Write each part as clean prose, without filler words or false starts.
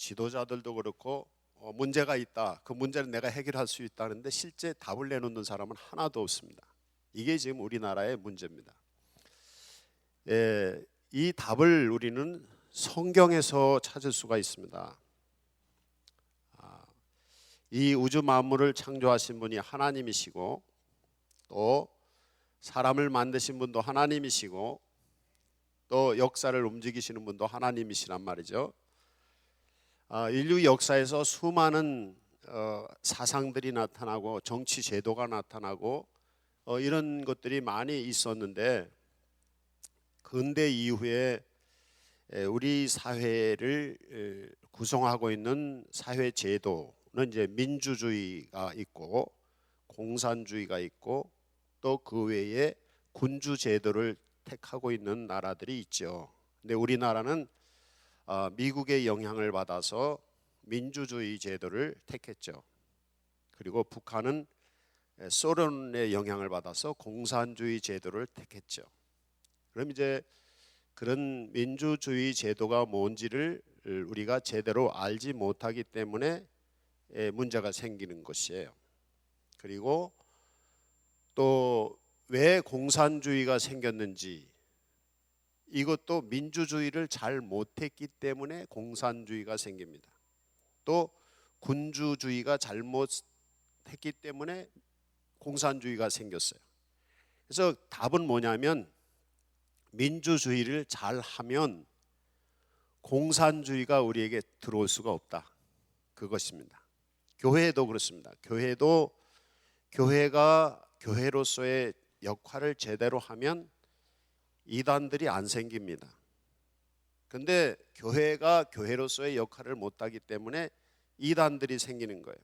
지도자들도 그렇고 문제가 있다, 그 문제는 내가 해결할 수 있다는데 실제 답을 내놓는 사람은 하나도 없습니다. 이게 지금 우리나라의 문제입니다. 이 답을 우리는 성경에서 찾을 수가 있습니다. 이 우주 만물을 창조하신 분이 하나님이시고 또 사람을 만드신 분도 하나님이시고 또 역사를 움직이시는 분도 하나님이시란 말이죠. 인류 역사에서 수많은 사상들이 나타나고 정치 제도가 나타나고 이런 것들이 많이 있었는데 근대 이후에 우리 사회를 구성하고 있는 사회 제도는 이제 민주주의가 있고 공산주의가 있고 또 그 외에 군주 제도를 택하고 있는 나라들이 있죠. 근데 우리나라는 미국의 영향을 받아서 민주주의 제도를 택했죠. 그리고 북한은 소련의 영향을 받아서 공산주의 제도를 택했죠. 그럼 이제 그런 민주주의 제도가 뭔지를 우리가 제대로 알지 못하기 때문에 문제가 생기는 것이에요. 그리고 또 왜 공산주의가 생겼는지, 이것도 민주주의를 잘 못했기 때문에 공산주의가 생깁니다. 또 군주주의가 잘못했기 때문에 공산주의가 생겼어요. 그래서 답은 뭐냐면 민주주의를 잘하면 공산주의가 우리에게 들어올 수가 없다, 그것입니다. 교회도 그렇습니다. 교회가 교회로서의 역할을 제대로 하면 이단들이 안 생깁니다. 근데 교회가 교회로서의 역할을 못하기 때문에 이단들이 생기는 거예요.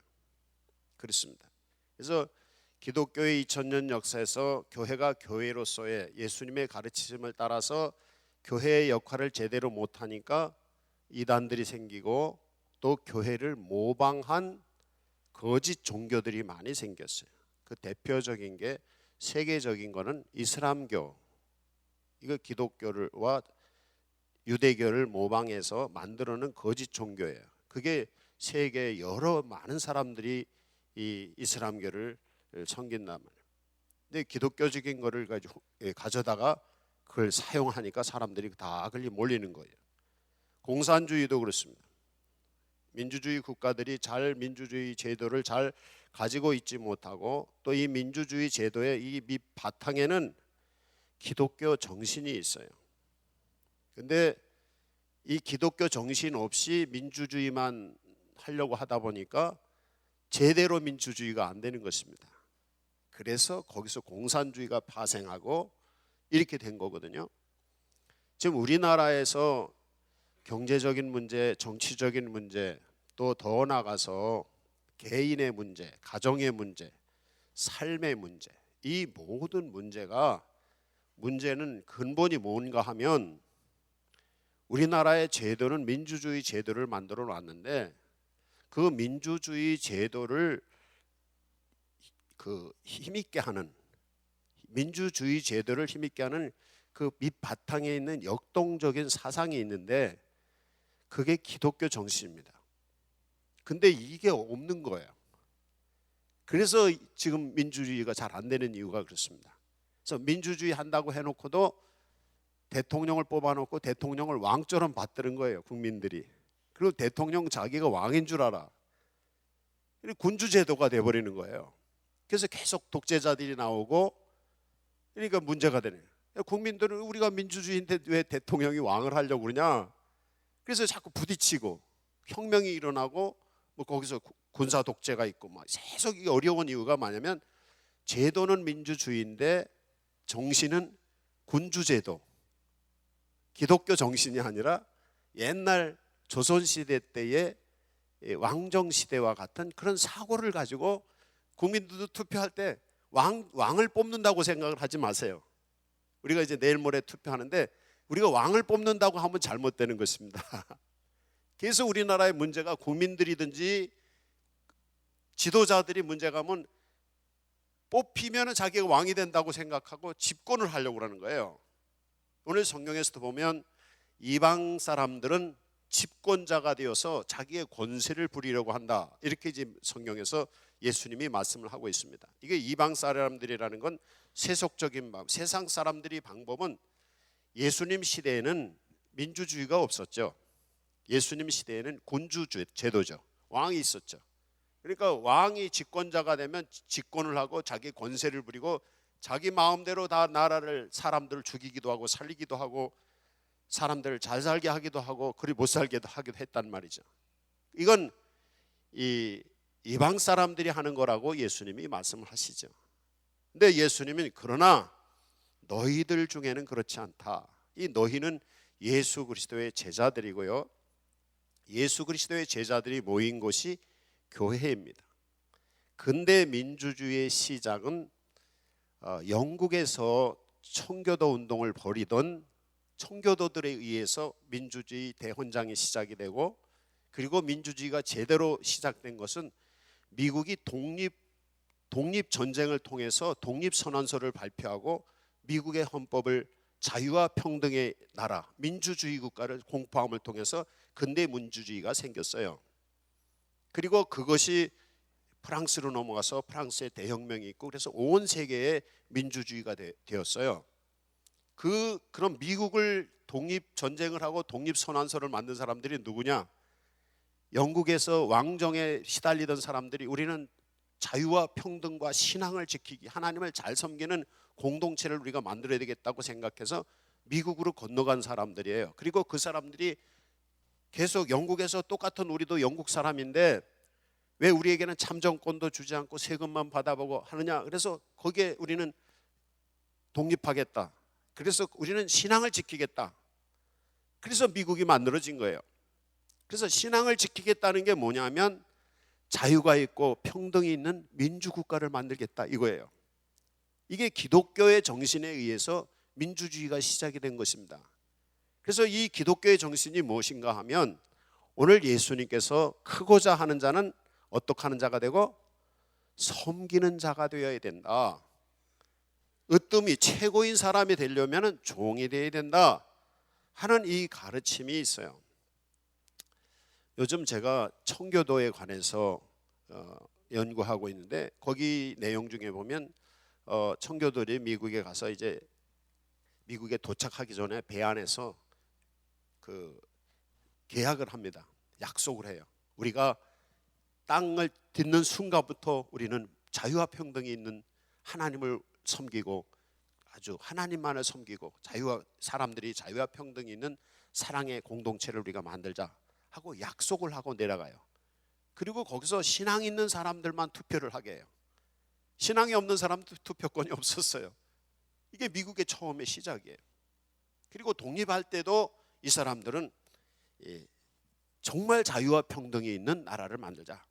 그렇습니다. 그래서 기독교의 2000년 역사에서 교회가 교회로서의 예수님의 가르치심을 따라서 교회의 역할을 제대로 못하니까 이단들이 생기고 또 교회를 모방한 거짓 종교들이 많이 생겼어요. 그 대표적인 게 세계적인 거는 이슬람교, 이거 기독교와 유대교를 모방해서 만들어낸 거짓 종교예요. 그게 세계 여러 많은 사람들이 이 이슬람교를 섬긴단 말이에요. 근데 기독교적인 거를 가져다가 그걸 사용하니까 사람들이 다 그리 몰리는 거예요. 공산주의도 그렇습니다. 민주주의 국가들이 민주주의 제도를 잘 가지고 있지 못하고 또 이 민주주의 제도의 이 밑바탕에는 기독교 정신이 있어요. 근데 이 기독교 정신 없이 민주주의만 하려고 하다 보니까 제대로 민주주의가 안 되는 것입니다. 그래서 거기서 공산주의가 파생하고 이렇게 된 거거든요. 지금 우리나라에서 경제적인 문제, 정치적인 문제, 또 더 나아가서 개인의 문제, 가정의 문제, 삶의 문제, 이 모든 문제는 근본이 뭔가 하면 우리나라의 제도는 민주주의 제도를 만들어 놨는데 그 민주주의 제도를 힘있게 하는, 민주주의 제도를 힘있게 하는 그 밑바탕에 있는 역동적인 사상이 있는데 그게 기독교 정신입니다. 근데 이게 없는 거예요. 그래서 지금 민주주의가 잘 안 되는 이유가 그렇습니다. 그래서 민주주의 한다고 해놓고도 대통령을 뽑아놓고 대통령을 왕처럼 받드는 거예요, 국민들이. 그리고 대통령 자기가 왕인 줄 알아. 군주제도가 돼버리는 거예요. 그래서 계속 독재자들이 나오고 그러니까 문제가 되네요. 국민들은 우리가 민주주의인데 왜 대통령이 왕을 하려고 그러냐. 그래서 자꾸 부딪히고 혁명이 일어나고 뭐 거기서 군사 독재가 있고 막 계속 이게 어려운 이유가 뭐냐면 제도는 민주주의인데 정신은 군주제도, 기독교 정신이 아니라 옛날 조선시대 때의 왕정시대와 같은 그런 사고를 가지고 국민들도 투표할 때 왕을 뽑는다고 생각을 하지 마세요. 우리가 이제 내일 모레 투표하는데 우리가 왕을 뽑는다고 하면 잘못되는 것입니다. 그래서 우리나라의 문제가 국민들이든지 지도자들이 문제가 하면 뽑히면 자기가 왕이 된다고 생각하고 집권을 하려고 하는 거예요. 오늘 성경에서도 보면 이방 사람들은 집권자가 되어서 자기의 권세를 부리려고 한다. 이렇게 지금 성경에서 예수님이 말씀을 하고 있습니다. 이게 이방 사람들이라는 건 세속적인 마음, 세상 사람들이 방법은 예수님 시대에는 민주주의가 없었죠. 예수님 시대에는 군주 제도죠. 왕이 있었죠. 그러니까 왕이 집권자가 되면 집권을 하고 자기 권세를 부리고 자기 마음대로 다 나라를 사람들을 죽이기도 하고 살리기도 하고 사람들을 잘 살게 하기도 하고 그리 못 살게 하기도 했단 말이죠. 이건 이 이방 사람들이 하는 거라고 예수님이 말씀을 하시죠. 근데 예수님은 그러나 너희들 중에는 그렇지 않다. 이 너희는 예수 그리스도의 제자들이고요. 예수 그리스도의 제자들이 모인 곳이 교회입니다. 근대 민주주의의 시작은 영국에서 청교도 운동을 벌이던 청교도들에 의해서 민주주의 대헌장이 시작이 되고, 그리고 민주주의가 제대로 시작된 것은 미국이 독립 전쟁을 통해서 독립 선언서를 발표하고 미국의 헌법을 자유와 평등의 나라, 민주주의 국가를 공포함을 통해서 근대 민주주의가 생겼어요. 그리고 그것이 프랑스로 넘어가서 프랑스의 대혁명이 있고, 그래서 온 세계의 민주주의가 되었어요. 그럼 미국을 독립 전쟁을 하고 독립 선언서를 만든 사람들이 누구냐? 영국에서 왕정에 시달리던 사람들이 우리는 자유와 평등과 신앙을 지키기, 하나님을 잘 섬기는 공동체를 우리가 만들어야 되겠다고 생각해서 미국으로 건너간 사람들이에요. 그리고 그 사람들이 계속 영국에서 똑같은 우리도 영국 사람인데 왜 우리에게는 참정권도 주지 않고 세금만 받아보고 하느냐? 그래서 거기에 우리는 독립하겠다. 그래서 우리는 신앙을 지키겠다. 그래서 미국이 만들어진 거예요. 그래서 신앙을 지키겠다는 게 뭐냐면 자유가 있고 평등이 있는 민주국가를 만들겠다 이거예요. 이게 기독교의 정신에 의해서 민주주의가 시작이 된 것입니다. 그래서 이 기독교의 정신이 무엇인가 하면 오늘 예수님께서 크고자 하는 자는 어떻게 하는 자가 되고 섬기는 자가 되어야 된다. 으뜸이 최고인 사람이 되려면 종이 되어야 된다 하는 이 가르침이 있어요. 요즘 제가 청교도에 관해서 연구하고 있는데 거기 내용 중에 보면 청교도들이 미국에 가서 이제 미국에 도착하기 전에 배 안에서 그 계약을 합니다. 약속을 해요. 우리가 땅을 딛는 순간부터 우리는 자유와 평등이 있는 하나님을 섬기고 아주 하나님만을 섬기고 사람들이 자유와 평등이 있는 사랑의 공동체를 우리가 만들자 하고 약속을 하고 내려가요. 그리고 거기서 신앙 있는 사람들만 투표를 하게 해요. 신앙이 없는 사람도 투표권이 없었어요. 이게 미국의 처음의 시작이에요. 그리고 독립할 때도 이 사람들은 정말 자유와 평등이 있는 나라를 만들자.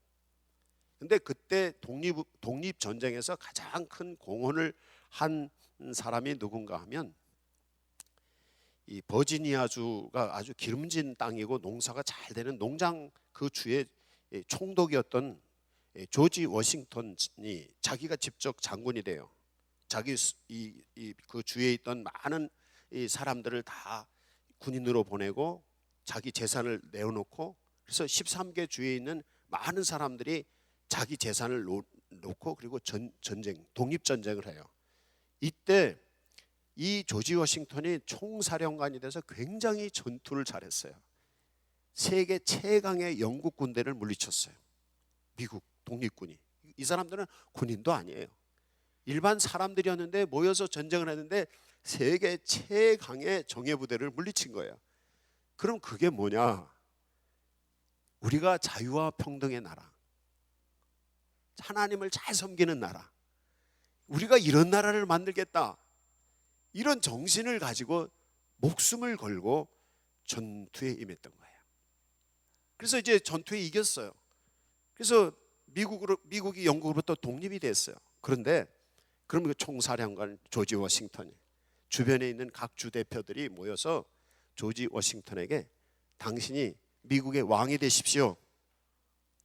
근데 그때 독립 전쟁에서 가장 큰 공헌을 한 사람이 누군가 하면 이 버지니아주가 아주 기름진 땅이고 농사가 잘 되는 농장 그 주의 총독이었던 조지 워싱턴이 자기가 직접 장군이 돼요. 자기 그 주에 있던 많은 이 사람들을 다 군인으로 보내고 자기 재산을 내어놓고, 그래서 13개 주에 있는 많은 사람들이 자기 재산을 놓고 그리고 독립전쟁을 해요. 이때 이 조지 워싱턴이 총사령관이 돼서 굉장히 전투를 잘했어요. 세계 최강의 영국 군대를 물리쳤어요. 미국 독립군이. 이 사람들은 군인도 아니에요. 일반 사람들이었는데 모여서 전쟁을 했는데 세계 최강의 정예부대를 물리친 거예요. 그럼 그게 뭐냐? 우리가 자유와 평등의 나라, 하나님을 잘 섬기는 나라, 우리가 이런 나라를 만들겠다, 이런 정신을 가지고 목숨을 걸고 전투에 임했던 거예요. 그래서 이제 전투에 이겼어요. 그래서 미국이 영국으로부터 독립이 됐어요. 그런데 그럼 그 총사령관 조지 워싱턴이 주변에 있는 각 주 대표들이 모여서 조지 워싱턴에게 당신이 미국의 왕이 되십시오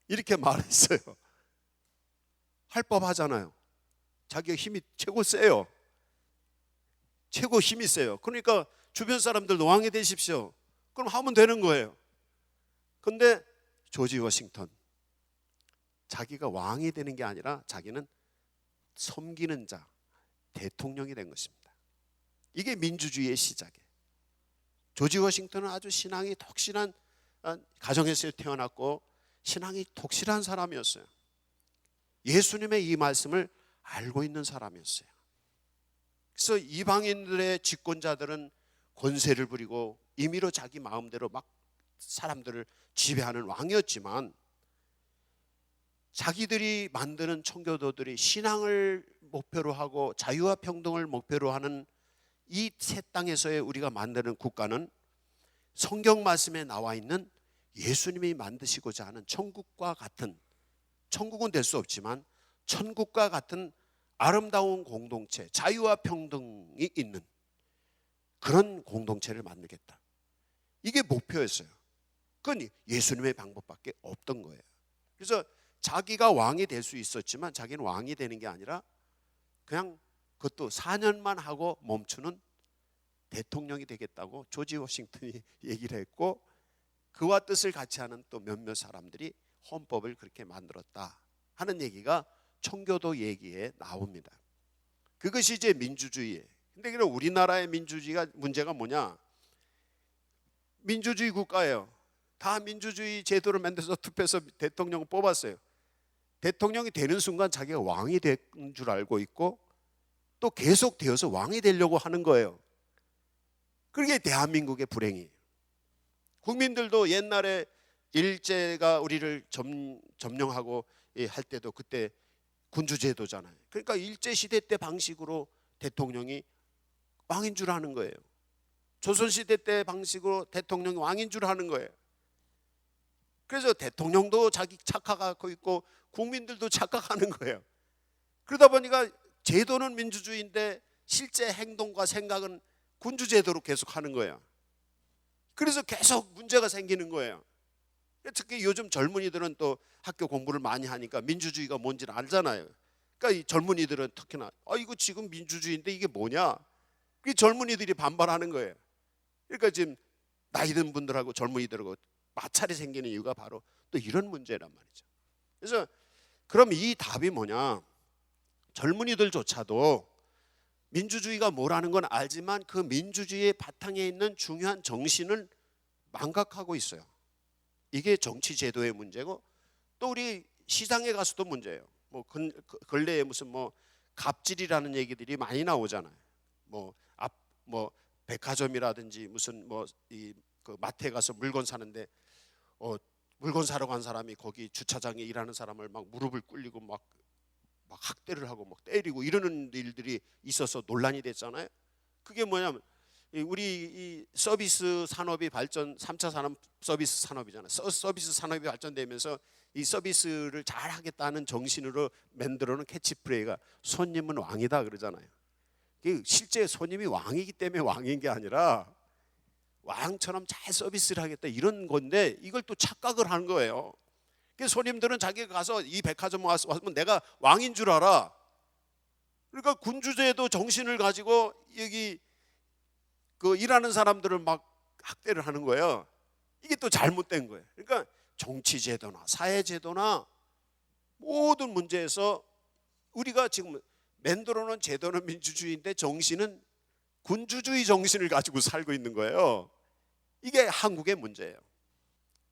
이렇게 말했어요. 할 법하잖아요. 자기가 힘이 최고 세요. 최고 힘이 세요. 그러니까 주변 사람들도 왕이 되십시오. 그럼 하면 되는 거예요. 근데 조지 워싱턴, 자기가 왕이 되는 게 아니라 자기는 섬기는 자, 대통령이 된 것입니다. 이게 민주주의의 시작이에요. 조지 워싱턴은 아주 신앙이 독실한 가정에서 태어났고 신앙이 독실한 사람이었어요. 예수님의 이 말씀을 알고 있는 사람이었어요. 그래서 이방인들의 집권자들은 권세를 부리고 임의로 자기 마음대로 막 사람들을 지배하는 왕이었지만, 자기들이 만드는 청교도들이 신앙을 목표로 하고 자유와 평등을 목표로 하는 이 새 땅에서의 우리가 만드는 국가는 성경 말씀에 나와 있는 예수님이 만드시고자 하는 천국과 같은, 천국은 될 수 없지만 천국과 같은 아름다운 공동체, 자유와 평등이 있는 그런 공동체를 만들겠다. 이게 목표였어요. 그건 예수님의 방법밖에 없던 거예요. 그래서 자기가 왕이 될 수 있었지만 자기는 왕이 되는 게 아니라 그냥 그것도 4년만 하고 멈추는 대통령이 되겠다고 조지 워싱턴이 얘기를 했고, 그와 뜻을 같이 하는 또 몇몇 사람들이 헌법을 그렇게 만들었다 하는 얘기가 청교도 얘기에 나옵니다. 그것이 이제 민주주의예요. 근데 그럼 우리나라의 민주주의가 문제가 뭐냐? 민주주의 국가예요. 다 민주주의 제도를 만들어서 투표해서 대통령을 뽑았어요. 대통령이 되는 순간 자기가 왕이 된 줄 알고 있고 또 계속 되어서 왕이 되려고 하는 거예요. 그게 대한민국의 불행이에요. 국민들도 옛날에 일제가 우리를 점령하고 할 때도 그때 군주제도잖아요. 그러니까 일제시대 때 방식으로 대통령이 왕인 줄 아는 거예요. 조선시대 때 방식으로 대통령이 왕인 줄 아는 거예요. 그래서 대통령도 자기 착각하고 있고 국민들도 착각하는 거예요. 그러다 보니까 제도는 민주주의인데 실제 행동과 생각은 군주제도로 계속 하는 거예요. 그래서 계속 문제가 생기는 거예요. 특히 요즘 젊은이들은 또 학교 공부를 많이 하니까 민주주의가 뭔지를 알잖아요. 그러니까 이 젊은이들은 특히나 이거 지금 민주주의인데 이게 뭐냐? 이 젊은이들이 반발하는 거예요. 그러니까 지금 나이 든 분들하고 젊은이들하고 마찰이 생기는 이유가 바로 또 이런 문제란 말이죠. 그래서 그럼 이 답이 뭐냐? 젊은이들조차도 민주주의가 뭐라는 건 알지만 그 민주주의의 바탕에 있는 중요한 정신을 망각하고 있어요. 이게 정치 제도의 문제고, 또 우리 시장에 가서도 문제예요. 뭐 근래에 무슨 뭐 갑질이라는 얘기들이 많이 나오잖아요. 뭐 백화점이라든지 무슨 그 마트에 가서 물건 사는데 물건 사러 간 사람이 거기 주차장에 일하는 사람을 막 무릎을 꿇리고 막 학대를 하고 막 때리고 이러는 일들이 있어서 논란이 됐잖아요. 그게 뭐냐면 우리 이 서비스 산업이 발전, 3차 산업 서비스 산업이잖아요. 서비스 산업이 발전되면서 이 서비스를 잘 하겠다는 정신으로 만들어놓은 캐치프레이가 손님은 왕이다 그러잖아요. 실제 손님이 왕이기 때문에 왕인 게 아니라 왕처럼 잘 서비스를 하겠다 이런 건데, 이걸 또 착각을 하는 거예요. 그래서 손님들은 자기가 가서 이 백화점 왔으면 내가 왕인 줄 알아. 그러니까 군주제도 정신을 가지고 여기 그 일하는 사람들을 막 학대를 하는 거예요. 이게 또 잘못된 거예요. 그러니까 정치제도나 사회제도나 모든 문제에서 우리가 지금 만들어 놓은 제도는 민주주의인데 정신은 군주주의 정신을 가지고 살고 있는 거예요. 이게 한국의 문제예요.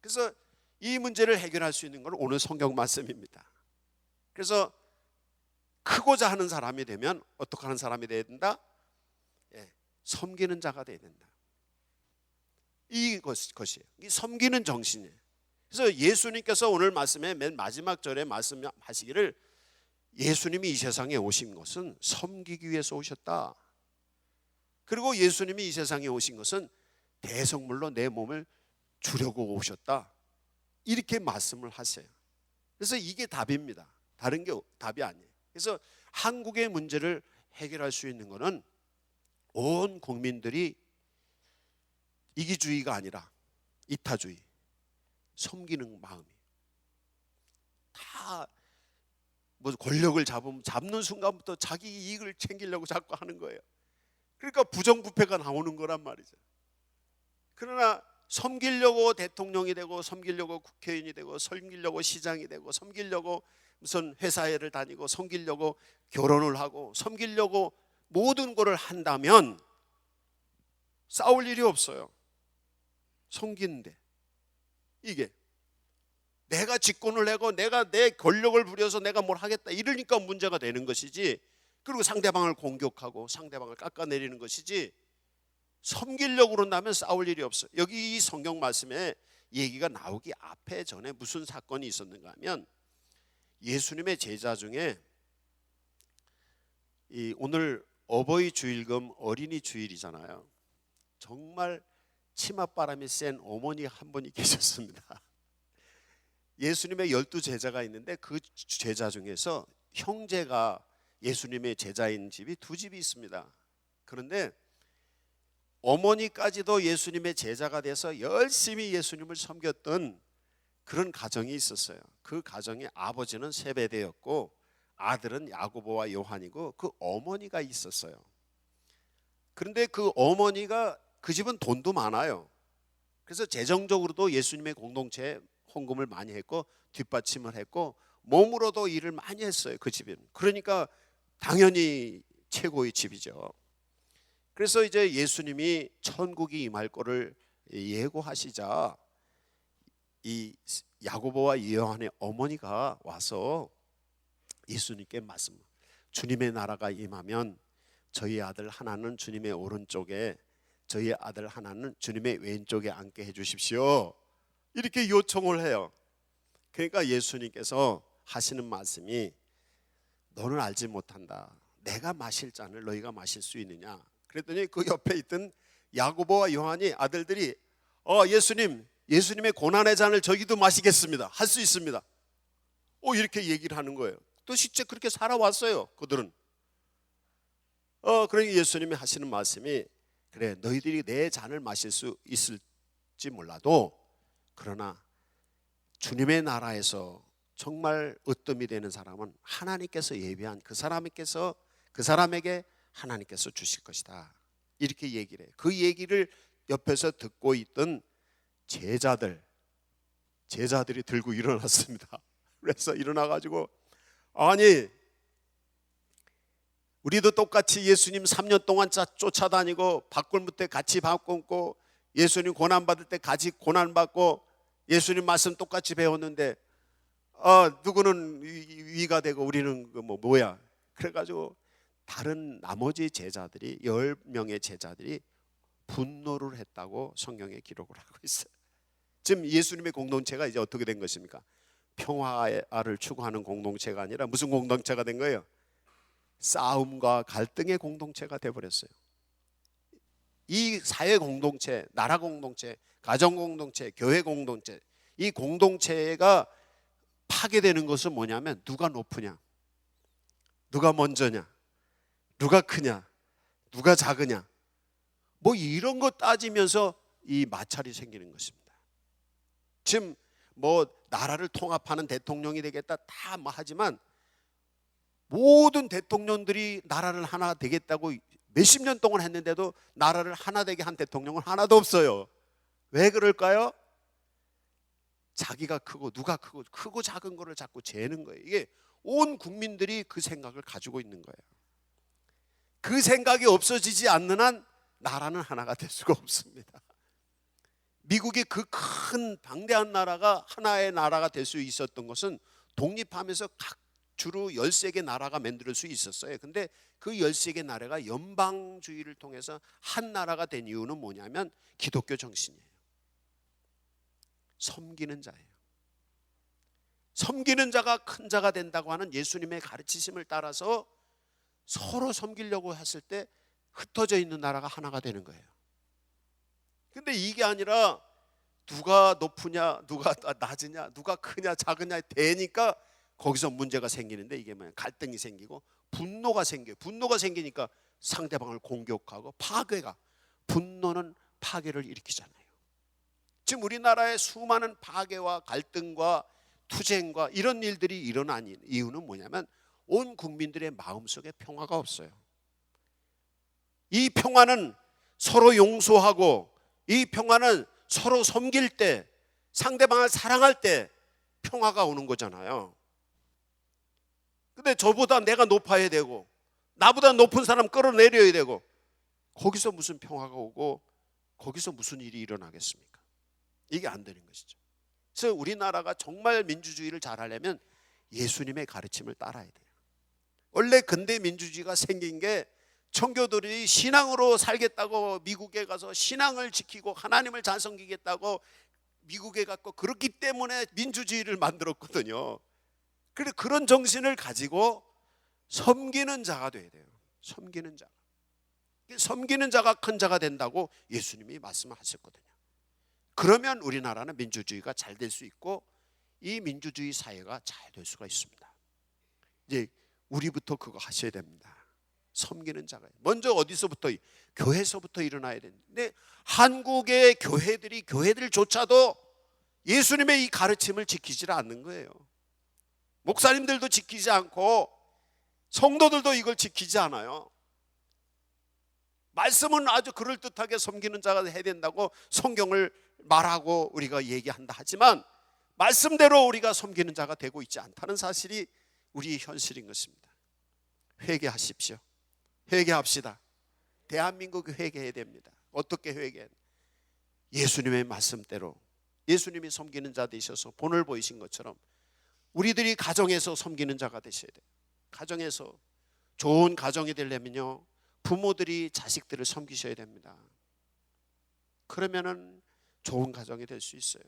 그래서 이 문제를 해결할 수 있는 건 오늘 성경 말씀입니다. 그래서 크고자 하는 사람이 되면 어떻게 하는 사람이 되어야 된다? 섬기는 자가 되어야 된다. 이것이에요. 이 섬기는 정신이에요. 그래서 예수님께서 오늘 말씀에 맨 마지막 절에 말씀하시기를, 예수님이 이 세상에 오신 것은 섬기기 위해서 오셨다. 그리고 예수님이 이 세상에 오신 것은 대성물로 내 몸을 주려고 오셨다. 이렇게 말씀을 하세요. 그래서 이게 답입니다. 다른 게 답이 아니에요. 그래서 한국의 문제를 해결할 수 있는 것은 온 국민들이 이기주의가 아니라 이타주의, 섬기는 마음이 다 뭐 권력을 잡는 순간부터 자기 이익을 챙기려고 자꾸 하는 거예요. 그러니까 부정부패가 나오는 거란 말이죠. 그러나 섬기려고 대통령이 되고, 섬기려고 국회의원이 되고, 섬기려고 시장이 되고, 섬기려고 무슨 회사를 다니고, 섬기려고 결혼을 하고, 섬기려고 모든 것을 한다면 싸울 일이 없어요. 섬기는데 이게 내가 직권을 내고 내가 내 권력을 부려서 내가 뭘 하겠다 이러니까 문제가 되는 것이지, 그리고 상대방을 공격하고 상대방을 깎아내리는 것이지, 섬기려고 그런다면 싸울 일이 없어요. 여기 이 성경 말씀에 얘기가 나오기 앞에 전에 무슨 사건이 있었는가 하면, 예수님의 제자 중에 오늘 어버이 주일금 어린이 주일이잖아요. 정말 치맛바람이 센 어머니 한 분이 계셨습니다. 예수님의 12제자가 있는데 그 제자 중에서 형제가 예수님의 제자인 집이 두 집이 있습니다. 그런데 어머니까지도 예수님의 제자가 돼서 열심히 예수님을 섬겼던 그런 가정이 있었어요. 그 가정의 아버지는 세베대였고 아들은 야고보와 요한이고 그 어머니가 있었어요. 그런데 그 어머니가, 그 집은 돈도 많아요. 그래서 재정적으로도 예수님의 공동체에 헌금을 많이 했고 뒷받침을 했고 몸으로도 일을 많이 했어요. 그 집은. 그러니까 당연히 최고의 집이죠. 그래서 이제 예수님이 천국이 임할 거를 예고하시자 이 야고보와 요한의 어머니가 와서 예수님께 말씀, 주님의 나라가 임하면 저희 아들 하나는 주님의 오른쪽에, 저희 아들 하나는 주님의 왼쪽에 앉게 해주십시오, 이렇게 요청을 해요. 그러니까 예수님께서 하시는 말씀이, 너는 알지 못한다. 내가 마실 잔을 너희가 마실 수 있느냐. 그랬더니 그 옆에 있던 야고보와 요한이, 아들들이 예수님의 고난의 잔을 저기도 마시겠습니다. 할 수 있습니다. 이렇게 얘기를 하는 거예요. 또 실제 그렇게 살아왔어요, 그들은. 그러니까 예수님이 하시는 말씀이, 그래 너희들이 내 잔을 마실 수 있을지 몰라도 그러나 주님의 나라에서 정말 으뜸이 되는 사람은 하나님께서 예비한 그 사람에게 하나님께서 주실 것이다, 이렇게 얘기를 해요. 그 얘기를 옆에서 듣고 있던 제자들이 들고 일어났습니다. 그래서 일어나가지고, 아니 우리도 똑같이 예수님 3년 동안 쫓아다니고 밥굶을 같이 밥 굶고 예수님 고난받을 때 같이 고난받고 예수님 말씀 똑같이 배웠는데 누구는 위가 되고 우리는 뭐야. 그래가지고 다른 나머지 제자들이, 10명의 제자들이 분노를 했다고 성경에 기록을 하고 있어요. 지금 예수님의 공동체가 이제 어떻게 된 것입니까? 평화를 추구하는 공동체가 아니라 무슨 공동체가 된 거예요? 싸움과 갈등의 공동체가 되어버렸어요. 이 사회 공동체, 나라 공동체, 가정 공동체, 교회 공동체, 이 공동체가 파괴되는 것은 뭐냐면, 누가 높으냐, 누가 먼저냐, 누가 크냐, 누가 작으냐, 뭐 이런 거 따지면서 이 마찰이 생기는 것입니다. 지금 뭐 나라를 통합하는 대통령이 되겠다 다 하지만 모든 대통령들이 나라를 하나 되겠다고 몇십 년 동안 했는데도 나라를 하나 되게 한 대통령은 하나도 없어요. 왜 그럴까요? 자기가 크고 누가 크고 작은 거를 자꾸 재는 거예요. 이게 온 국민들이 그 생각을 가지고 있는 거예요. 그 생각이 없어지지 않는 한 나라는 하나가 될 수가 없습니다. 미국이 그 큰 방대한 나라가 하나의 나라가 될 수 있었던 것은 독립하면서 각 주로 13개 나라가 만들 수 있었어요. 근데 그 13개 나라가 연방주의를 통해서 한 나라가 된 이유는 뭐냐면 기독교 정신이에요. 섬기는 자예요. 섬기는 자가 큰 자가 된다고 하는 예수님의 가르치심을 따라서 서로 섬기려고 했을 때 흩어져 있는 나라가 하나가 되는 거예요. 근데 이게 아니라 누가 높으냐, 누가 낮으냐, 누가 크냐, 작으냐 되니까 거기서 문제가 생기는데, 이게 뭐야? 갈등이 생기고 분노가 생겨요. 분노가 생기니까 상대방을 공격하고 파괴가, 분노는 파괴를 일으키잖아요. 지금 우리나라의 수많은 파괴와 갈등과 투쟁과 이런 일들이 일어난 이유는 뭐냐면 온 국민들의 마음속에 평화가 없어요. 이 평화는 서로 용서하고, 이 평화는 서로 섬길 때, 상대방을 사랑할 때 평화가 오는 거잖아요. 근데 저보다 내가 높아야 되고 나보다 높은 사람 끌어내려야 되고 거기서 무슨 평화가 오고 거기서 무슨 일이 일어나겠습니까? 이게 안 되는 것이죠. 그래서 우리나라가 정말 민주주의를 잘하려면 예수님의 가르침을 따라야 돼요. 원래 근대 민주주의가 생긴 게 청교도들이 신앙으로 살겠다고 미국에 가서 신앙을 지키고 하나님을 잘 섬기겠다고 미국에 갔고 그렇기 때문에 민주주의를 만들었거든요. 그래 그런 정신을 가지고 섬기는 자가 돼야 돼요. 섬기는 자. 섬기는 자가 큰 자가 된다고 예수님이 말씀하셨거든요. 그러면 우리나라는 민주주의가 잘 될 수 있고 이 민주주의 사회가 잘 될 수가 있습니다. 이제 우리부터 그거 하셔야 됩니다. 섬기는 자가 먼저 어디서부터? 교회에서부터 일어나야 되는데 근데 한국의 교회들조차도 예수님의 이 가르침을 지키지 않는 거예요. 목사님들도 지키지 않고 성도들도 이걸 지키지 않아요. 말씀은 아주 그럴듯하게 섬기는 자가 해야 된다고 성경을 말하고 우리가 얘기한다 하지만 말씀대로 우리가 섬기는 자가 되고 있지 않다는 사실이 우리의 현실인 것입니다. 회개하십시오. 회개합시다. 대한민국 회개해야 됩니다. 어떻게 회개해야? 예수님의 말씀대로 예수님이 섬기는 자 되셔서 본을 보이신 것처럼 우리들이 가정에서 섬기는 자가 되셔야 돼요. 가정에서 좋은 가정이 되려면요 부모들이 자식들을 섬기셔야 됩니다. 그러면은 좋은 가정이 될 수 있어요.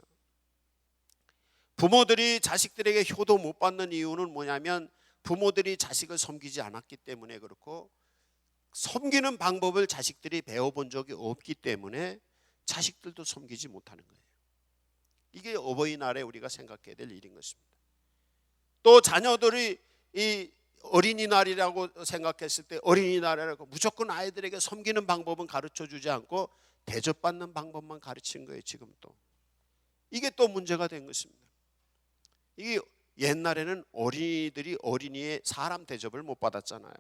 부모들이 자식들에게 효도 못 받는 이유는 뭐냐면 부모들이 자식을 섬기지 않았기 때문에 그렇고 섬기는 방법을 자식들이 배워본 적이 없기 때문에 자식들도 섬기지 못하는 거예요. 이게 어버이날에 우리가 생각해야 될 일인 것입니다. 또 자녀들이 이 어린이날이라고 생각했을 때 어린이날이라고 무조건 아이들에게 섬기는 방법은 가르쳐주지 않고 대접받는 방법만 가르치는 거예요. 지금 또 이게 또 문제가 된 것입니다. 이게 옛날에는 어린이들이 어린이의 사람 대접을 못 받았잖아요.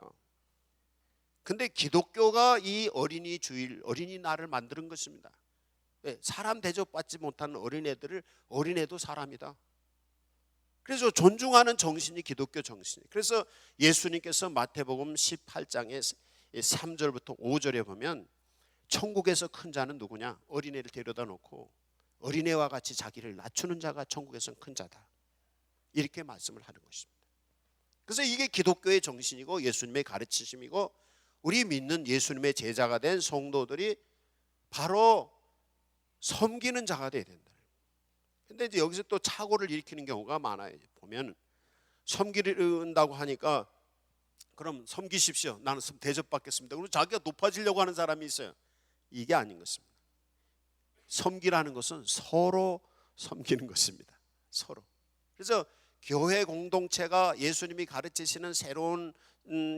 근데 기독교가 이 어린이 주일, 어린이날을 만드는 것입니다. 사람 대접받지 못하는 어린애들을 어린애도 사람이다. 그래서 존중하는 정신이 기독교 정신이에요. 그래서 예수님께서 마태복음 18장의 3절부터 5절에 보면 천국에서 큰 자는 누구냐? 어린애를 데려다 놓고 어린애와 같이 자기를 낮추는 자가 천국에서는 큰 자다. 이렇게 말씀을 하는 것입니다. 그래서 이게 기독교의 정신이고 예수님의 가르치심이고 우리 믿는 예수님의 제자가 된 성도들이 바로 섬기는 자가 되어야 된다. 근데 이제 여기서 또 착오를 일으키는 경우가 많아요. 보면 섬기는다고 하니까 그럼 섬기십시오. 나는 대접받겠습니다. 그리고 자기가 높아지려고 하는 사람이 있어요. 이게 아닌 것입니다. 섬기라는 것은 서로 섬기는 것입니다. 서로. 그래서 교회 공동체가 예수님이 가르치시는 새로운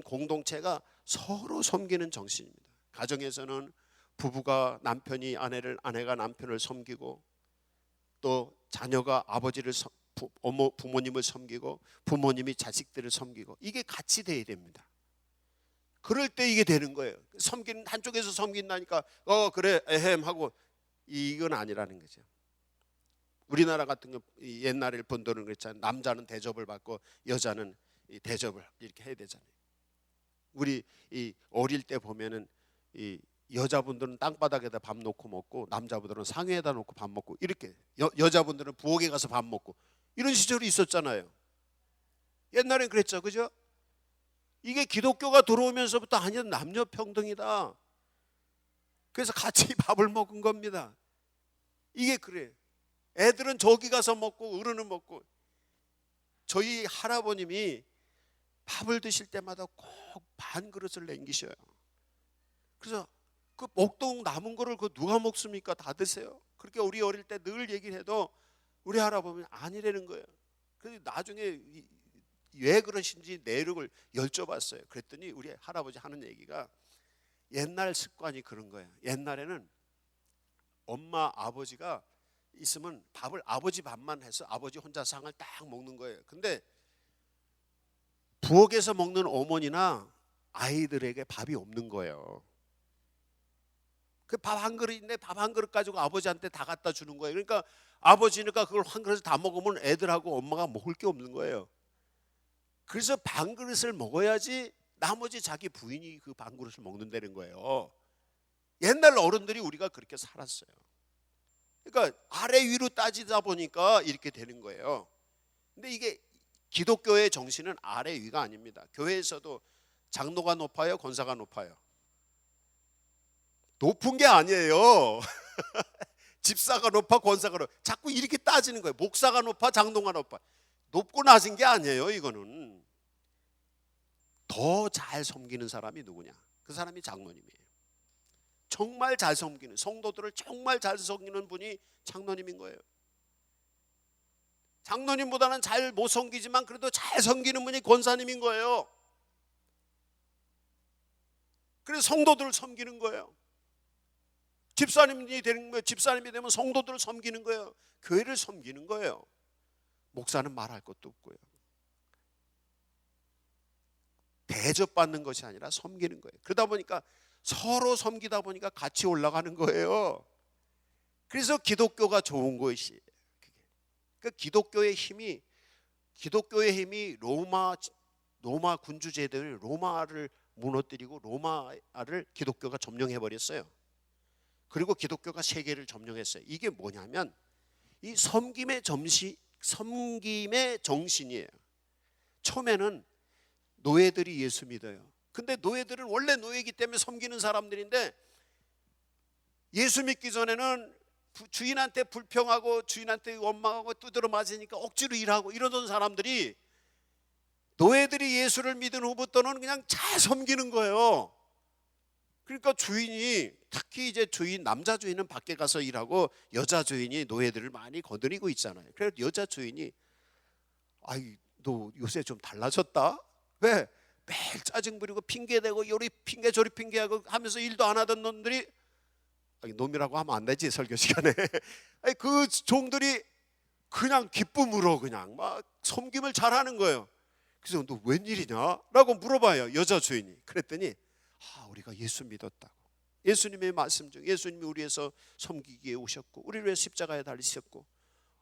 공동체가 서로 섬기는 정신입니다. 가정에서는 부부가 남편이 아내를, 아내가 남편을 섬기고 또 자녀가 아버지를 부모님을 섬기고 부모님이 자식들을 섬기고 이게 같이 돼야 됩니다. 그럴 때 이게 되는 거예요. 섬기는 한쪽에서 섬긴다니까 그래 에헴 하고 이건 아니라는 거죠. 우리나라 같은 거 옛날에 본도는 그랬잖아요. 남자는 대접을 받고 여자는 대접을 이렇게 해야 되잖아요. 우리 이 어릴 때 보면은 이 여자분들은 땅바닥에다 밥 놓고 먹고 남자분들은 상에다 놓고 밥 먹고 이렇게 여자분들은 부엌에 가서 밥 먹고 이런 시절이 있었잖아요. 옛날엔 그랬죠, 그죠? 이게 기독교가 들어오면서부터 아니야 남녀 평등이다. 그래서 같이 밥을 먹은 겁니다. 이게 그래. 애들은 저기 가서 먹고 어른은 먹고. 저희 할아버님이 밥을 드실 때마다 꼭 반 그릇을 남기셔요. 그래서 그 목동 남은 거를 그 누가 먹습니까? 다 드세요. 그렇게 우리 어릴 때 늘 얘기를 해도 우리 할아버지는 아니라는 거예요. 그래서 나중에 왜 그러신지 내력을 여쭤봤어요. 그랬더니 우리 할아버지 하는 얘기가 옛날 습관이 그런 거예요. 옛날에는 엄마 아버지가 있으면 밥을 아버지 밥만 해서 아버지 혼자 상을 딱 먹는 거예요. 근데 부엌에서 먹는 어머니나 아이들에게 밥이 없는 거예요. 그 밥 한 그릇인데 밥 한 그릇 가지고 아버지한테 다 갖다 주는 거예요. 그러니까 아버지니까 그걸 한 그릇을 다 먹으면 애들하고 엄마가 먹을 게 없는 거예요. 그래서 반 그릇을 먹어야지 나머지 자기 부인이 그 반 그릇을 먹는다는 거예요. 옛날 어른들이 우리가 그렇게 살았어요. 그러니까 아래 위로 따지다 보니까 이렇게 되는 거예요. 근데 이게 기독교의 정신은 아래 위가 아닙니다. 교회에서도 장로가 높아요, 권사가 높아요? 높은 게 아니에요. 집사가 높아, 권사가 높아. 자꾸 이렇게 따지는 거예요. 목사가 높아, 장로가 높아. 높고 낮은 게 아니에요. 이거는 더 잘 섬기는 사람이 누구냐? 그 사람이 장로님이에요. 정말 잘 섬기는, 성도들을 정말 잘 섬기는 분이 장로님인 거예요. 장로님보다는 잘 못 섬기지만 그래도 잘 섬기는 분이 권사님인 거예요. 그래서 성도들을 섬기는 거예요. 집사님이 되는 거예요. 집사님이 되면 성도들을 섬기는 거예요. 교회를 섬기는 거예요. 목사는 말할 것도 없고요. 대접받는 것이 아니라 섬기는 거예요. 그러다 보니까 서로 섬기다 보니까 같이 올라가는 거예요. 그래서 기독교가 좋은 것이, 그 기독교의 힘이 로마 군주제들이 로마를 무너뜨리고 로마를 기독교가 점령해 버렸어요. 그리고 기독교가 세계를 점령했어요. 이게 뭐냐면 이 섬김의 정신이에요. 처음에는 노예들이 예수 믿어요. 근데 노예들은 원래 노예이기 때문에 섬기는 사람들인데, 예수 믿기 전에는 주인한테 불평하고 주인한테 원망하고 두드러 맞으니까 억지로 일하고 이러던 사람들이 노예들이 예수를 믿은 후부터는 그냥 잘 섬기는 거예요. 그러니까 주인이, 특히 이제 남자 주인은 밖에 가서 일하고 여자 주인이 노예들을 많이 거느리고 있잖아요. 그래서 여자 주인이, 아이 너 요새 좀 달라졌다? 왜? 매일 짜증 부리고 핑계대고 요리 핑계 저리 핑계하고 하면서 일도 안 하던 놈들이, 놈이라고 하면 안 되지 설교 시간에. 그 종들이 그냥 기쁨으로 그냥 막 섬김을 잘하는 거예요. 그래서 너 웬일이냐? 라고 물어봐요, 여자 주인이. 그랬더니 우리가 예수 믿었다고. 예수님의 말씀 중 예수님이 우리에서 섬기기에 오셨고 우리를 위해 십자가에 달리셨고,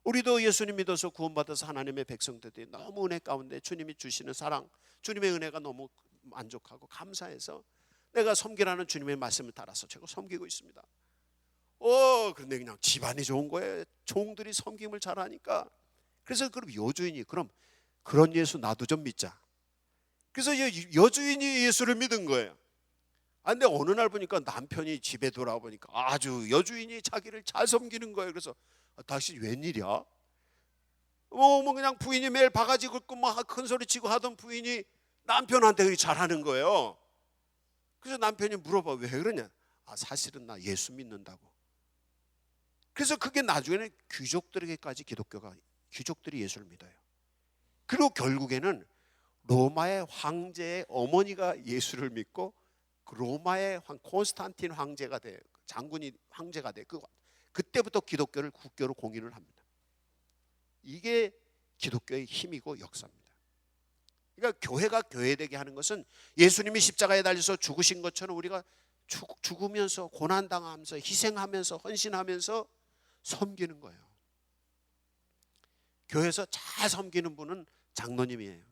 우리도 예수님 믿어서 구원받아서 하나님의 백성들이 너무 은혜 가운데 주님이 주시는 사랑, 주님의 은혜가 너무 만족하고 감사해서 내가 섬기라는 주님의 말씀을 따라서 제가 섬기고 있습니다. 그런데 그냥 집안이 좋은 거예요. 종들이 섬김을 잘하니까. 그래서 그럼 여주인이, 그럼 그런 예수 나도 좀 믿자. 그래서 여주인이 예수를 믿은 거예요. 근데 어느 날 보니까 남편이 집에 돌아오니까 아주 여주인이 자기를 잘 섬기는 거예요. 그래서 당신 웬일이야? 그냥 부인이 매일 바가지 긁고 막 큰 소리 치고 하던 부인이 남편한테 잘하는 거예요. 그래서 남편이 물어봐, 왜 그러냐? 사실은 나 예수 믿는다고. 그래서 그게 나중에는 귀족들에게까지 귀족들이 예수를 믿어요. 그리고 결국에는 로마의 황제의 어머니가 예수를 믿고 로마의 콘스탄틴 황제가 돼요. 장군이 황제가 돼요. 그때부터 기독교를 국교로 공인을 합니다. 이게 기독교의 힘이고 역사입니다. 그러니까 교회가 교회되게 하는 것은 예수님이 십자가에 달려서 죽으신 것처럼 우리가 죽으면서 고난당하면서 희생하면서 헌신하면서 섬기는 거예요. 교회에서 잘 섬기는 분은 장로님이에요.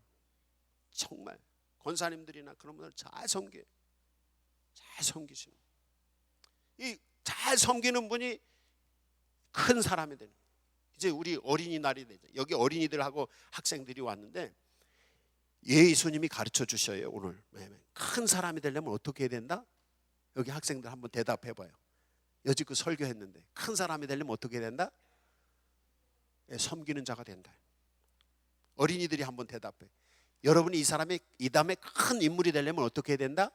정말 권사님들이나 그런 분들 잘 섬겨요. 잘 섬기시는, 이 잘 섬기는 분이 큰 사람이 되는 거예요. 이제 우리 어린이날이 되죠. 여기 어린이들하고 학생들이 왔는데 예수님이 가르쳐 주셔요. 오늘 큰 사람이 되려면 어떻게 해야 된다? 여기 학생들 한번 대답해 봐요. 여지껏 설교했는데 큰 사람이 되려면 어떻게 해야 된다? 섬기는 자가 된다. 어린이들이 한번 대답해. 여러분이 이 다음에 큰 인물이 되려면 어떻게 해야 된다?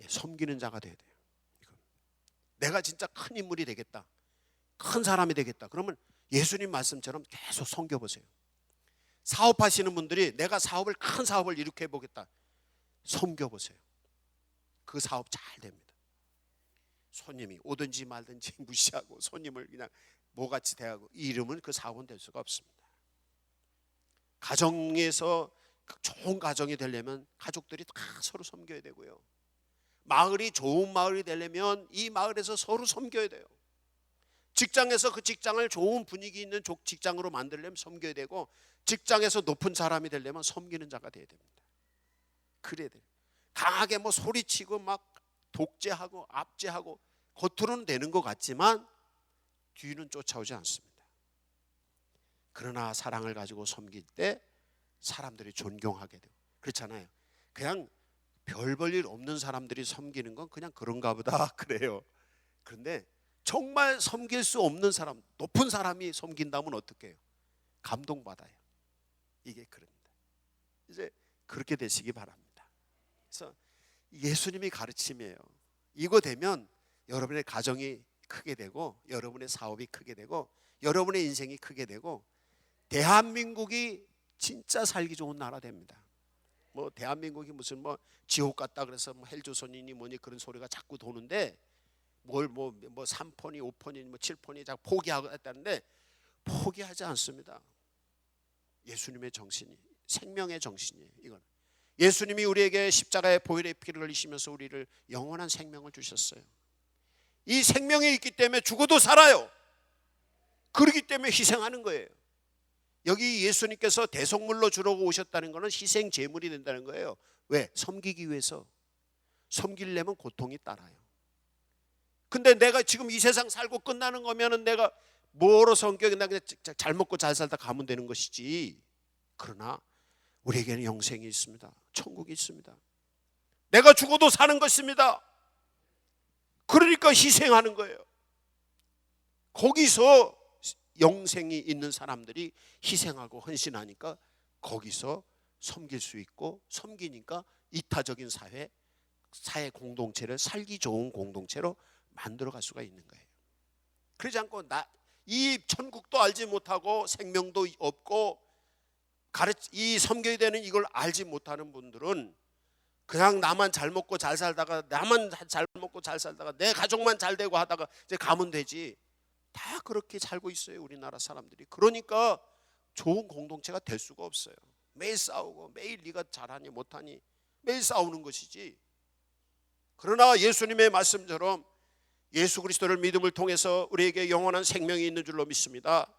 섬기는 자가 돼야 돼요. 내가 진짜 큰 인물이 되겠다, 큰 사람이 되겠다, 그러면 예수님 말씀처럼 계속 섬겨보세요. 사업하시는 분들이 내가 큰 사업을 일으켜 보겠다, 섬겨보세요. 그 사업 잘 됩니다. 손님이 오든지 말든지 무시하고 손님을 그냥 뭐같이 대하고, 이러면 그 사업은 될 수가 없습니다. 가정에서 좋은 가정이 되려면 가족들이 다 서로 섬겨야 되고요. 마을이 좋은 마을이 되려면 이 마을에서 서로 섬겨야 돼요. 직장에서 그 직장을 좋은 분위기 있는 직장으로 만들려면 섬겨야 되고, 직장에서 높은 사람이 되려면 섬기는 자가 돼야 됩니다. 그래야 돼요. 강하게 뭐 소리치고 막 독재하고 압제하고 겉으로는 되는 것 같지만 뒤는 쫓아오지 않습니다. 그러나 사랑을 가지고 섬길 때 사람들이 존경하게 돼요. 그렇잖아요. 그냥 별 볼 일 없는 사람들이 섬기는 건 그냥 그런가 보다 그래요. 그런데 정말 섬길 수 없는 사람, 높은 사람이 섬긴다면 어떻게 해요? 감동받아요. 이게 그럽니다. 이제 그렇게 되시기 바랍니다. 그래서 예수님이 가르침이에요. 이거 되면 여러분의 가정이 크게 되고, 여러분의 사업이 크게 되고, 여러분의 인생이 크게 되고, 대한민국이 진짜 살기 좋은 나라 됩니다. 뭐 대한민국이 무슨 뭐 지옥 같다 그래서 뭐 헬조선이니 뭐니 그런 소리가 자꾸 도는데, 뭘 뭐 3폰이 5폰이 뭐 7폰이 자꾸 포기하고 했다는데, 포기하지 않습니다. 예수님의 정신이 생명의 정신이에요. 이건 예수님이 우리에게 십자가의 보혈의 피를 흘리시면서 우리를 영원한 생명을 주셨어요. 이 생명이 있기 때문에 죽어도 살아요. 그렇기 때문에 희생하는 거예요. 여기 예수님께서 대속물로 주려고 오셨다는 것은 희생 제물이 된다는 거예요. 왜? 섬기기 위해서. 섬기려면 고통이 따라요. 근데 내가 지금 이 세상 살고 끝나는 거면은 내가 뭐로 성격이 나 그냥 잘 먹고 잘 살다 가면 되는 것이지. 그러나 우리에게는 영생이 있습니다. 천국이 있습니다. 내가 죽어도 사는 것입니다. 그러니까 희생하는 거예요. 거기서 영생이 있는 사람들이 희생하고 헌신하니까 거기서 섬길 수 있고, 섬기니까 이타적인 사회 공동체를 살기 좋은 공동체로 만들어갈 수가 있는 거예요. 그러지 않고 이 천국도 알지 못하고 생명도 없고 이 섬겨야 되는 이걸 알지 못하는 분들은 그냥 나만 잘 먹고 잘 살다가, 나만 잘 먹고 잘 살다가 내 가족만 잘 되고 하다가 이제 가면 되지. 다 그렇게 살고 있어요, 우리나라 사람들이. 그러니까 좋은 공동체가 될 수가 없어요. 매일 싸우고, 매일 네가 잘하니 못하니 매일 싸우는 것이지. 그러나 예수님의 말씀처럼 예수 그리스도를 믿음을 통해서 우리에게 영원한 생명이 있는 줄로 믿습니다.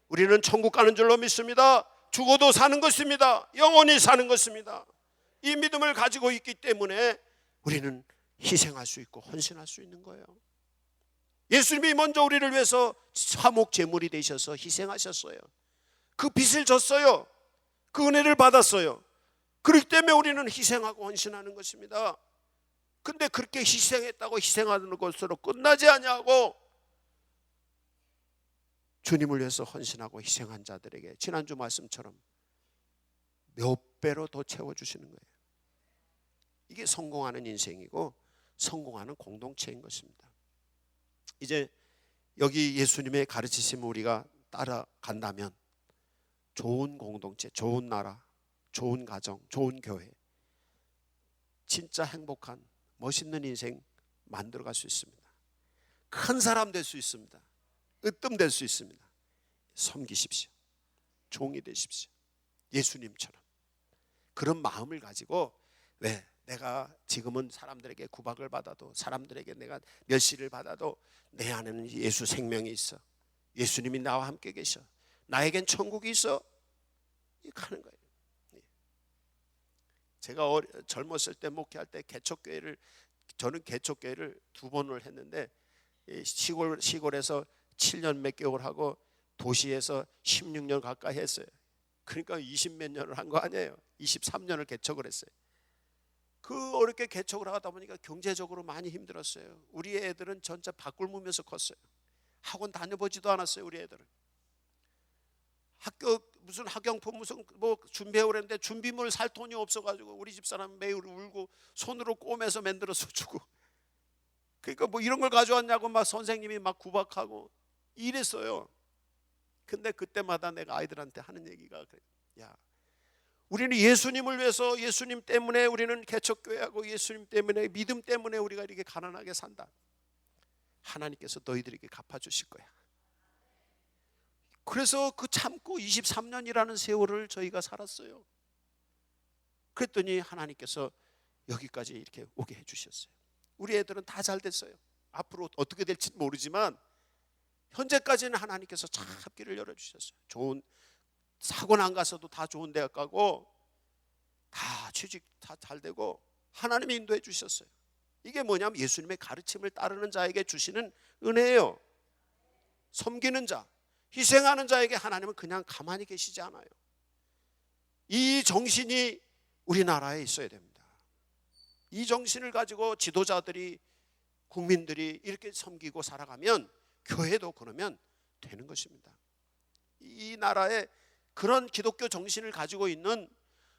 우리는 천국 가는 줄로 믿습니다. 죽어도 사는 것입니다. 영원히 사는 것입니다. 이 믿음을 가지고 있기 때문에 우리는 희생할 수 있고 헌신할 수 있는 거예요. 예수님이 먼저 우리를 위해서 화목 제물이 되셔서 희생하셨어요. 그 빚을 졌어요. 그 은혜를 받았어요. 그렇기 때문에 우리는 희생하고 헌신하는 것입니다. 근데 그렇게 희생했다고 희생하는 것으로 끝나지 아니하고 주님을 위해서 헌신하고 희생한 자들에게 지난주 말씀처럼 몇 배로 더 채워주시는 거예요. 이게 성공하는 인생이고 성공하는 공동체인 것입니다. 이제 여기 예수님의 가르치심을 우리가 따라간다면 좋은 공동체, 좋은 나라, 좋은 가정, 좋은 교회, 진짜 행복한 멋있는 인생 만들어갈 수 있습니다. 큰 사람 될 수 있습니다. 으뜸 될 수 있습니다. 섬기십시오. 종이 되십시오. 예수님처럼. 그런 마음을 가지고, 왜? 내가 지금은 사람들에게 구박을 받아도, 사람들에게 내가 멸시를 받아도 내 안에는 예수 생명이 있어. 예수님이 나와 함께 계셔. 나에겐 천국이 있어. 이렇게 하는 거예요. 제가 젊었을 때 목회할 때 저는 개척교회를 2번을 했는데, 시골에서 7년 몇 개월 하고 도시에서 16년 가까이 했어요. 그러니까 20몇 년을 한 거 아니에요. 23년을 개척을 했어요. 그 어렵게 개척을 하다 보니까 경제적으로 많이 힘들었어요. 우리 애들은 전체 밥 굶으면서 컸어요. 학원 다녀보지도 않았어요, 우리 애들은. 학교 무슨 학용품 무슨 뭐 준비해오라 했는데 준비물 살 돈이 없어가지고 우리 집사람 매일 울고 손으로 꼬매서 만들어서 주고, 그러니까 뭐 이런 걸 가져왔냐고 막 선생님이 막 구박하고 이랬어요. 근데 그때마다 내가 아이들한테 하는 얘기가 그래. 야, 우리는 예수님을 위해서, 예수님 때문에 우리는 개척교회하고 예수님 때문에, 믿음 때문에 우리가 이렇게 가난하게 산다. 하나님께서 너희들에게 갚아주실 거야. 그래서 그 참고 23년이라는 세월을 저희가 살았어요. 그랬더니 하나님께서 여기까지 이렇게 오게 해주셨어요. 우리 애들은 다 잘 됐어요. 앞으로 어떻게 될지 모르지만 현재까지는 하나님께서 참 길을 열어주셨어요. 좋은 사고는 안 갔어도 다 좋은 대학 가고 다 취직 다 잘 되고 하나님이 인도해 주셨어요. 이게 뭐냐면 예수님의 가르침을 따르는 자에게 주시는 은혜예요. 섬기는 자, 희생하는 자에게 하나님은 그냥 가만히 계시지 않아요. 이 정신이 우리나라에 있어야 됩니다. 이 정신을 가지고 지도자들이, 국민들이 이렇게 섬기고 살아가면 교회도 그러면 되는 것입니다. 이 나라에 그런 기독교 정신을 가지고 있는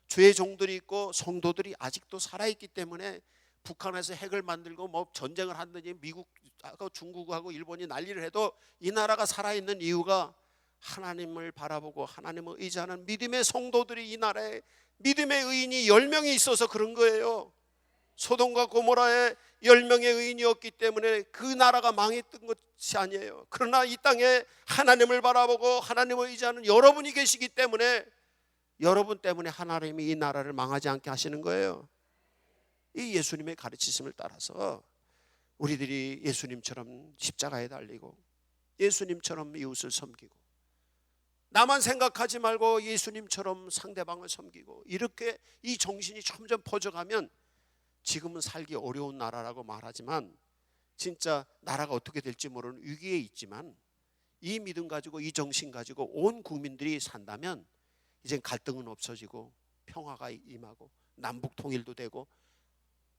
주의 종들이 있고 성도들이 아직도 살아있기 때문에 북한에서 핵을 만들고 뭐 전쟁을 하든지 미국하고 중국하고 일본이 난리를 해도 이 나라가 살아있는 이유가 하나님을 바라보고 하나님을 의지하는 믿음의 성도들이 이 나라에 믿음의 의인이 10명이 있어서 그런 거예요. 소돔과 고모라에 10명의 의인이었기 때문에 그 나라가 망했던 것이 아니에요. 그러나 이 땅에 하나님을 바라보고 하나님을 의지하는 여러분이 계시기 때문에 여러분 때문에 하나님이 이 나라를 망하지 않게 하시는 거예요. 이 예수님의 가르치심을 따라서 우리들이 예수님처럼 십자가에 달리고 예수님처럼 이웃을 섬기고 나만 생각하지 말고 예수님처럼 상대방을 섬기고 이렇게 이 정신이 점점 퍼져가면 지금은 살기 어려운 나라라고 말하지만 진짜 나라가 어떻게 될지 모르는 위기에 있지만 이 믿음 가지고 이 정신 가지고 온 국민들이 산다면 이젠 갈등은 없어지고 평화가 임하고 남북 통일도 되고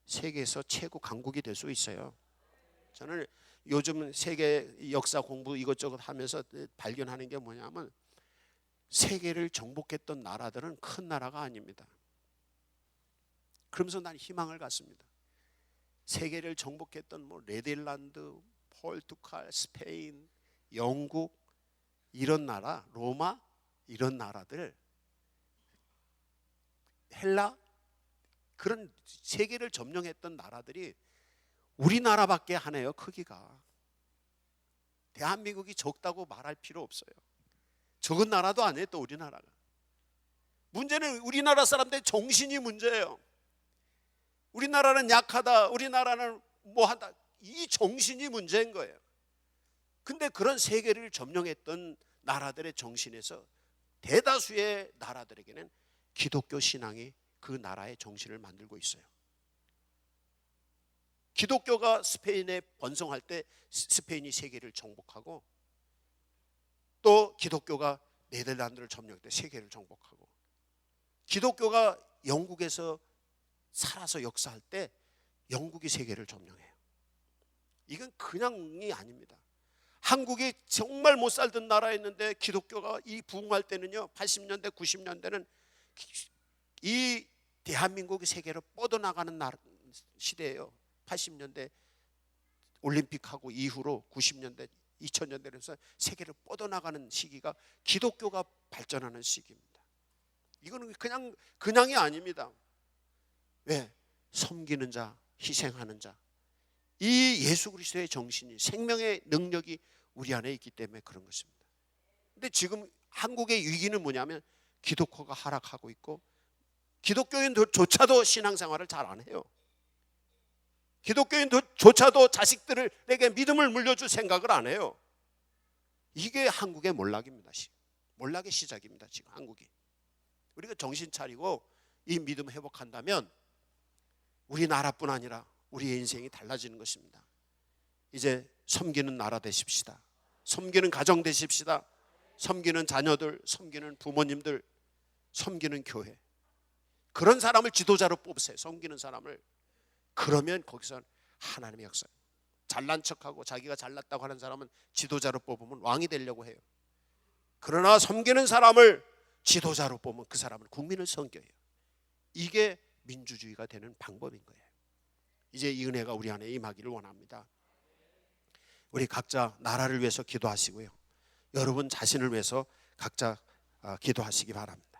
세계에서 최고 강국이 될 수 있어요. 저는 요즘 세계 역사 공부 이것저것 하면서 발견하는 게 뭐냐면 세계를 정복했던 나라들은 큰 나라가 아닙니다. 그러면서 난 희망을 갖습니다. 세계를 정복했던 뭐 네덜란드, 포르투갈, 스페인, 영국 이런 나라, 로마 이런 나라들, 헬라 그런 세계를 점령했던 나라들이 우리나라밖에 안 해요. 크기가. 대한민국이 적다고 말할 필요 없어요. 적은 나라도 아니에요. 또 우리나라가. 문제는 우리나라 사람들의 정신이 문제예요. 우리나라는 약하다, 우리나라는 뭐 한다, 이 정신이 문제인 거예요. 근데 그런 세계를 점령했던 나라들의 정신에서 대다수의 나라들에게는 기독교 신앙이 그 나라의 정신을 만들고 있어요. 기독교가 스페인에 번성할 때 스페인이 세계를 정복하고 또 기독교가 네덜란드를 점령할 때 세계를 정복하고 기독교가 영국에서 살아서 역사할 때 영국이 세계를 점령해요. 이건 그냥이 아닙니다. 한국이 정말 못 살던 나라였는데 기독교가 이 부흥할 때는요 80년대 90년대는 이 대한민국이 세계로 뻗어나가는 시대예요. 80년대 올림픽하고 이후로 90년대 2000년대에서 세계를 뻗어나가는 시기가 기독교가 발전하는 시기입니다. 이거는 그냥이 아닙니다. 왜? 섬기는 자, 희생하는 자, 이 예수 그리스도의 정신이 생명의 능력이 우리 안에 있기 때문에 그런 것입니다. 근데 지금 한국의 위기는 뭐냐면 기독교가 하락하고 있고 기독교인조차도 신앙생활을 잘 안 해요. 기독교인조차도 자식들에게 믿음을 물려줄 생각을 안 해요. 이게 한국의 몰락입니다. 몰락의 시작입니다. 지금 한국이. 우리가 정신 차리고 이 믿음 회복한다면 우리나라뿐 아니라 우리의 인생이 달라지는 것입니다. 이제 섬기는 나라 되십시다. 섬기는 가정 되십시다. 섬기는 자녀들, 섬기는 부모님들, 섬기는 교회. 그런 사람을 지도자로 뽑으세요. 섬기는 사람을. 그러면 거기서 하나님의 역사. 잘난 척하고 자기가 잘났다고 하는 사람은 지도자로 뽑으면 왕이 되려고 해요. 그러나 섬기는 사람을 지도자로 뽑으면 그 사람은 국민을 섬겨요. 이게 민주주의가 되는 방법인 거예요. 이제 이 은혜가 우리 안에 임하기를 원합니다. 우리 각자 나라를 위해서 기도하시고요. 여러분 자신을 위해서 각자 기도하시기 바랍니다.